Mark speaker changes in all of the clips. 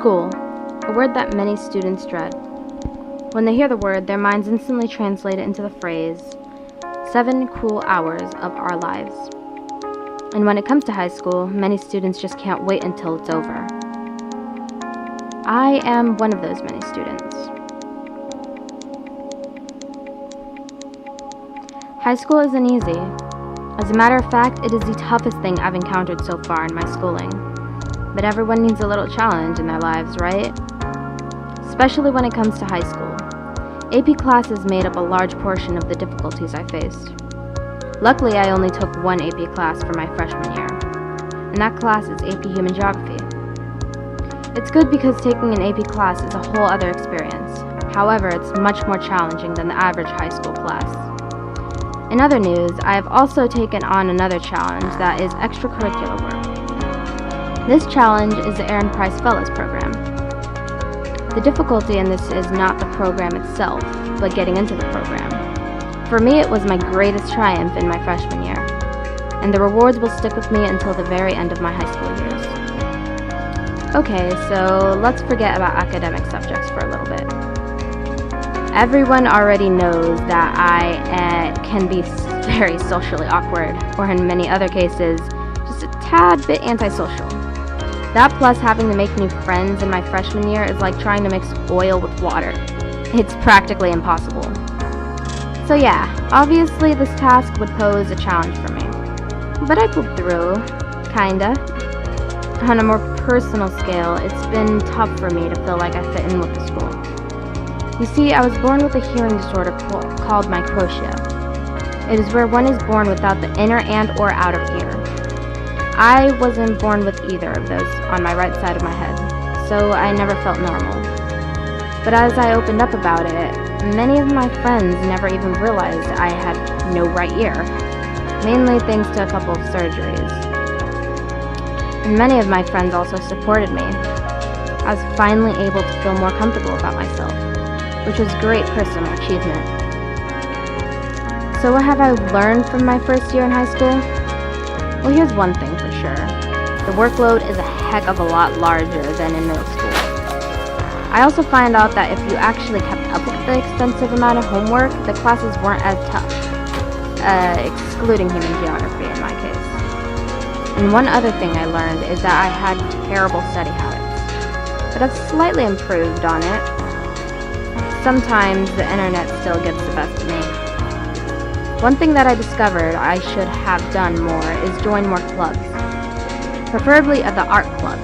Speaker 1: School, a word that many students dread. When they hear the word, their minds instantly translate it into the phrase, 7 cool hours of our lives. And when it comes to high school, many students just can't wait until it's over. I am one of those many students. High school isn't easy. As a matter of fact, it is the toughest thing I've encountered so far in my schooling. But everyone needs a little challenge in their lives, right? Especially when it comes to high school. AP classes made up a large portion of the difficulties I faced. Luckily, I only took one AP class for my freshman year, and that class is AP Human Geography. It's good because taking an AP class is a whole other experience. However, it's much more challenging than the average high school class. In other news, I have also taken on another challenge that is extracurricular work. This challenge is the Aaron Price Fellows Program. The difficulty in this is not the program itself, but getting into the program. For me, it was my greatest triumph in my freshman year, and the rewards will stick with me until the very end of my high school years. Okay, so let's forget about academic subjects for a little bit. Everyone already knows that I can be very socially awkward, or in many other cases, just a tad bit antisocial. That plus having to make new friends in my freshman year is like trying to mix oil with water. It's practically impossible. So yeah, obviously this task would pose a challenge for me. But I pulled through, kinda. On a more personal scale, it's been tough for me to feel like I fit in with the school. You see, I was born with a hearing disorder called microtia. It is where one is born without the inner and or outer ear. I wasn't born with either of those on my right side of my head, so I never felt normal. But as I opened up about it, many of my friends never even realized I had no right ear, mainly thanks to a couple of surgeries. And many of my friends also supported me. I was finally able to feel more comfortable about myself, which was great personal achievement. So what have I learned from my first year in high school? Well, here's one thing for sure. The workload is a heck of a lot larger than in middle school. I also find out that if you actually kept up with the extensive amount of homework, the classes weren't as tough, excluding human geography in my case. And one other thing I learned is that I had terrible study habits, but I've slightly improved on it. Sometimes the internet still gets the best of me. One thing that I discovered I should have done more is join more clubs, preferably at the art club,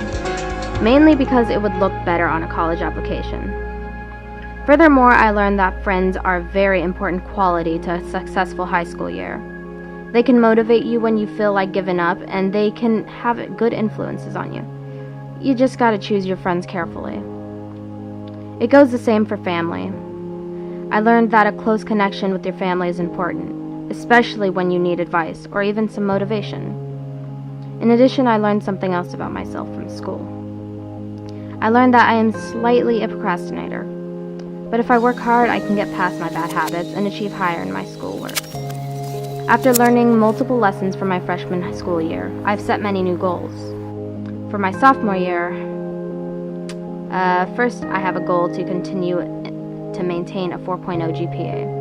Speaker 1: mainly because it would look better on a college application. Furthermore, I learned that friends are a very important quality to a successful high school year. They can motivate you when you feel like giving up, and they can have good influences on you. You just gotta choose your friends carefully. It goes the same for family. I learned that a close connection with your family is important, especially when you need advice or even some motivation. In addition, I learned something else about myself from school. I learned that I am slightly a procrastinator, but if I work hard, I can get past my bad habits and achieve higher in my schoolwork. After learning multiple lessons from my freshman school year, I've set many new goals. For my sophomore year, first I have a goal to continue to maintain a 4.0 GPA.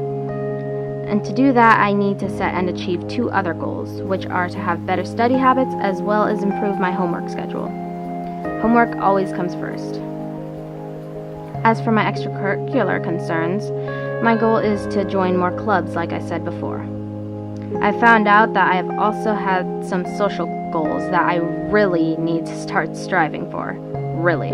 Speaker 1: And to do that, I need to set and achieve 2 other goals, which are to have better study habits as well as improve my homework schedule. Homework always comes first. As for my extracurricular concerns, my goal is to join more clubs, like I said before. I found out that I have also had some social goals that I really need to start striving for. Really.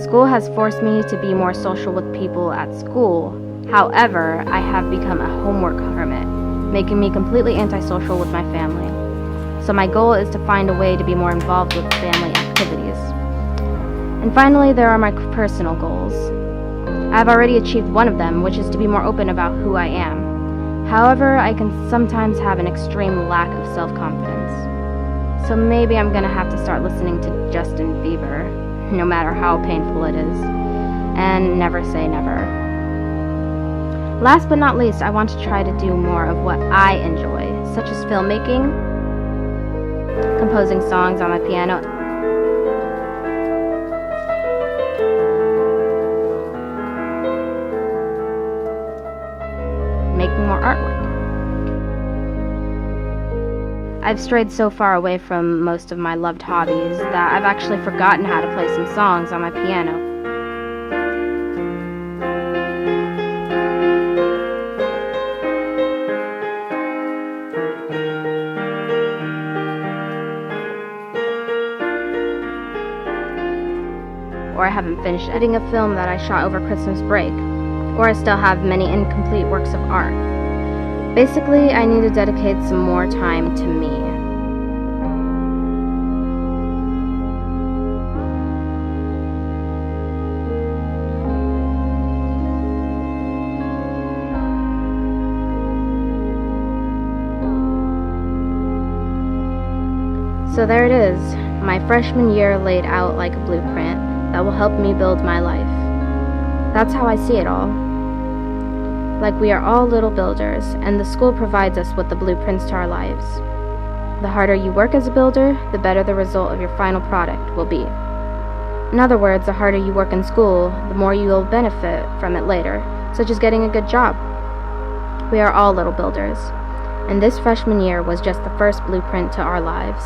Speaker 1: School has forced me to be more social with people at school. However, I have become a homework hermit, making me completely antisocial with my family. So my goal is to find a way to be more involved with family activities. And finally, there are my personal goals. I've already achieved one of them, which is to be more open about who I am. However, I can sometimes have an extreme lack of self-confidence. So maybe I'm gonna have to start listening to Justin Bieber, no matter how painful it is, and never say never. Last but not least, I want to try to do more of what I enjoy, such as filmmaking, composing songs on my piano, I've strayed so far away from most of my loved hobbies that I've actually forgotten how to play some songs on my piano. Or I haven't finished editing a film that I shot over Christmas break, or I still have many incomplete works of art. Basically, I need to dedicate some more time to me. So there it is, my freshman year laid out like a blueprint that will help me build my life. That's how I see it all. Like we are all little builders, and the school provides us with the blueprints to our lives. The harder you work as a builder, the better the result of your final product will be. In other words, the harder you work in school, the more you will benefit from it later, such as getting a good job. We are all little builders, and this freshman year was just the first blueprint to our lives.